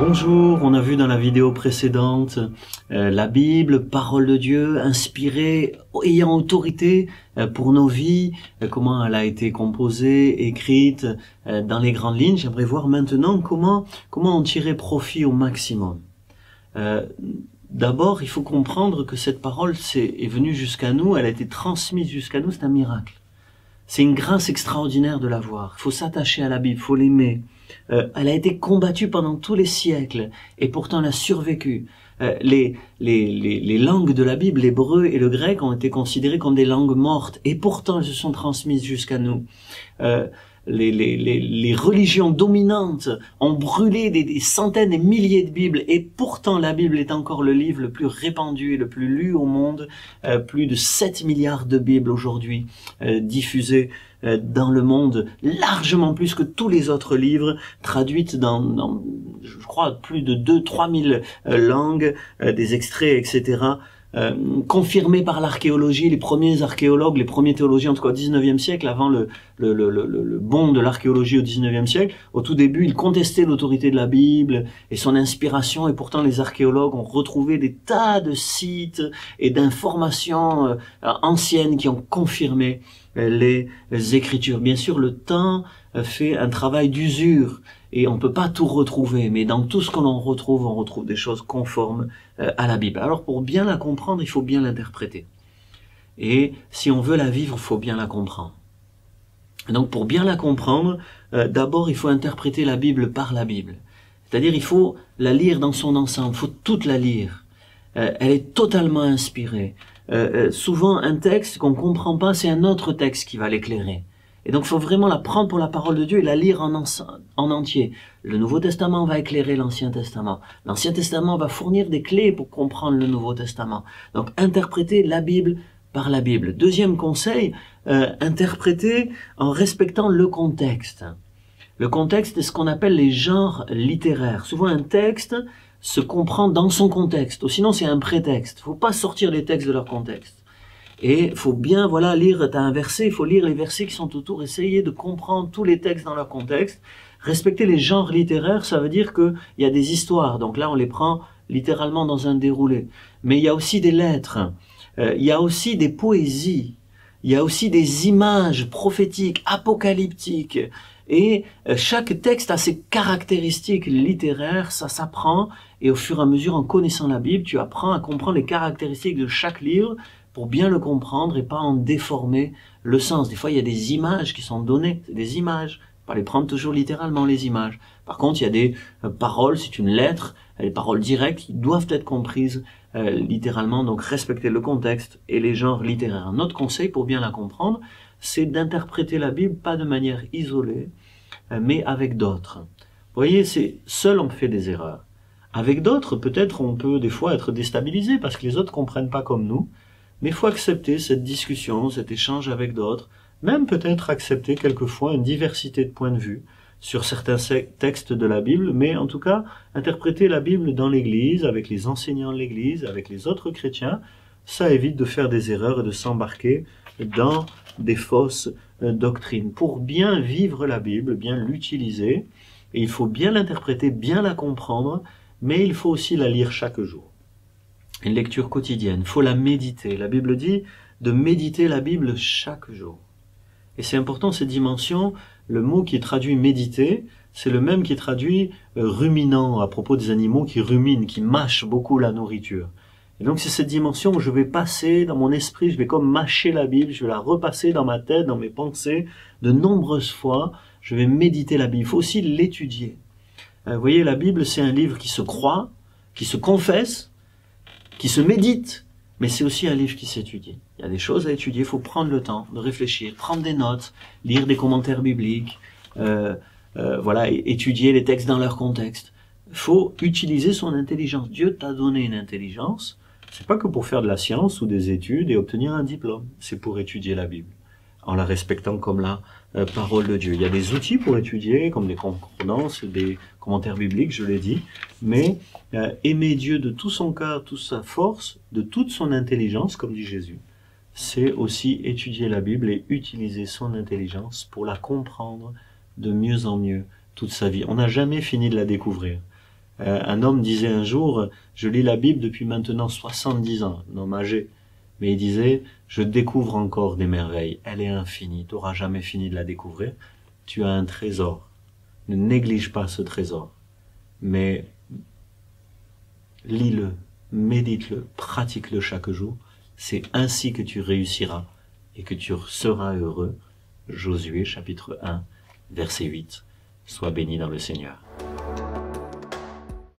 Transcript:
Bonjour, on a vu dans la vidéo précédente la Bible, parole de Dieu, inspirée, ayant autorité pour nos vies, comment elle a été composée, écrite dans les grandes lignes. J'aimerais voir maintenant comment en tirer profit au maximum. D'abord, il faut comprendre que cette parole est venue jusqu'à nous, elle a été transmise jusqu'à nous, c'est un miracle. C'est une grâce extraordinaire de la voir. Il faut s'attacher à la Bible, il faut l'aimer. Elle a été combattue pendant tous les siècles et pourtant elle a survécu. Les langues de la Bible, l'hébreu et le grec, ont été considérées comme des langues mortes et pourtant elles se sont transmises jusqu'à nous. Les religions dominantes ont brûlé des centaines et milliers de Bibles et pourtant la Bible est encore le livre le plus répandu et le plus lu au monde. Plus de 7 milliards de Bibles aujourd'hui diffusées dans le monde, largement plus que tous les autres livres, traduites dans je crois, plus de 2-3 000 langues, des extraits, etc., confirmés par l'archéologie, les premiers archéologues, les premiers théologiens, en tout cas au 19e siècle, avant le bond de l'archéologie au 19e siècle. Au tout début, ils contestaient l'autorité de la Bible et son inspiration, et pourtant les archéologues ont retrouvé des tas de sites et d'informations anciennes qui ont confirmé les Écritures. Bien sûr, le temps fait un travail d'usure et on ne peut pas tout retrouver, mais dans tout ce que l'on retrouve, on retrouve des choses conformes à la Bible. Alors pour bien la comprendre, il faut bien l'interpréter. Et si on veut la vivre, il faut bien la comprendre. Donc pour bien la comprendre, d'abord il faut interpréter la Bible par la Bible. C'est-à-dire il faut la lire dans son ensemble, il faut toute la lire. Elle est totalement inspirée. Souvent un texte qu'on ne comprend pas, c'est un autre texte qui va l'éclairer. Et donc il faut vraiment la prendre pour la parole de Dieu et la lire en entier. Le Nouveau Testament va éclairer l'Ancien Testament. L'Ancien Testament va fournir des clés pour comprendre le Nouveau Testament. Donc interpréter la Bible par la Bible. Deuxième conseil, interpréter en respectant le contexte. Le contexte est ce qu'on appelle les genres littéraires. Souvent un texte se comprend dans son contexte, ou sinon c'est un prétexte. Il ne faut pas sortir les textes de leur contexte. Et il faut bien, voilà, lire, t'as un verset, il faut lire les versets qui sont autour, essayer de comprendre tous les textes dans leur contexte. Respecter les genres littéraires, ça veut dire qu'il y a des histoires, donc là on les prend littéralement dans un déroulé. Mais il y a aussi des lettres, il y a aussi des poésies, il y a aussi des images prophétiques, apocalyptiques. Et chaque texte a ses caractéristiques littéraires, ça s'apprend, et au fur et à mesure, en connaissant la Bible, tu apprends à comprendre les caractéristiques de chaque livre, pour bien le comprendre et pas en déformer le sens. Des fois, il y a des images qui sont données, c'est des images. Pas les prendre toujours littéralement, les images. Par contre, il y a des paroles, c'est une lettre, les paroles directes qui doivent être comprises littéralement, donc respecter le contexte et les genres littéraires. Un autre conseil pour bien la comprendre, c'est d'interpréter la Bible pas de manière isolée, mais avec d'autres. Vous voyez, seul on fait des erreurs. Avec d'autres, peut-être on peut des fois être déstabilisé parce que les autres comprennent pas comme nous. Mais il faut accepter cette discussion, cet échange avec d'autres, même peut-être accepter quelquefois une diversité de points de vue sur certains textes de la Bible, mais en tout cas, interpréter la Bible dans l'Église, avec les enseignants de l'Église, avec les autres chrétiens, ça évite de faire des erreurs et de s'embarquer dans des fausses doctrines. Pour bien vivre la Bible, bien l'utiliser, et il faut bien l'interpréter, bien la comprendre, mais il faut aussi la lire chaque jour. Une lecture quotidienne, il faut la méditer. La Bible dit de méditer la Bible chaque jour. Et c'est important cette dimension, le mot qui est traduit méditer, c'est le même qui est traduit ruminant à propos des animaux qui ruminent, qui mâchent beaucoup la nourriture. Et donc c'est cette dimension où je vais passer dans mon esprit, je vais comme mâcher la Bible, je vais la repasser dans ma tête, dans mes pensées, de nombreuses fois, je vais méditer la Bible. Il faut aussi l'étudier. Vous voyez, la Bible c'est un livre qui se croit, qui se confesse, qui se médite, mais c'est aussi un livre qui s'étudie. Il y a des choses à étudier, il faut prendre le temps de réfléchir, prendre des notes, lire des commentaires bibliques, voilà, étudier les textes dans leur contexte. Il faut utiliser son intelligence. Dieu t'a donné une intelligence, c'est pas que pour faire de la science ou des études et obtenir un diplôme, c'est pour étudier la Bible, en la respectant comme la parole de Dieu. Il y a des outils pour étudier, comme des concordances, des commentaires bibliques, je l'ai dit, mais aimer Dieu de tout son cœur, toute sa force, de toute son intelligence, comme dit Jésus, c'est aussi étudier la Bible et utiliser son intelligence pour la comprendre de mieux en mieux toute sa vie. On n'a jamais fini de la découvrir. Un homme disait un jour, je lis la Bible depuis maintenant 70 ans, un homme âgé, mais il disait, je découvre encore des merveilles, elle est infinie, tu n'auras jamais fini de la découvrir, tu as un trésor, ne néglige pas ce trésor, mais lis-le, médite-le, pratique-le chaque jour, c'est ainsi que tu réussiras et que tu seras heureux. Josué chapitre 1, verset 8. Sois béni dans le Seigneur.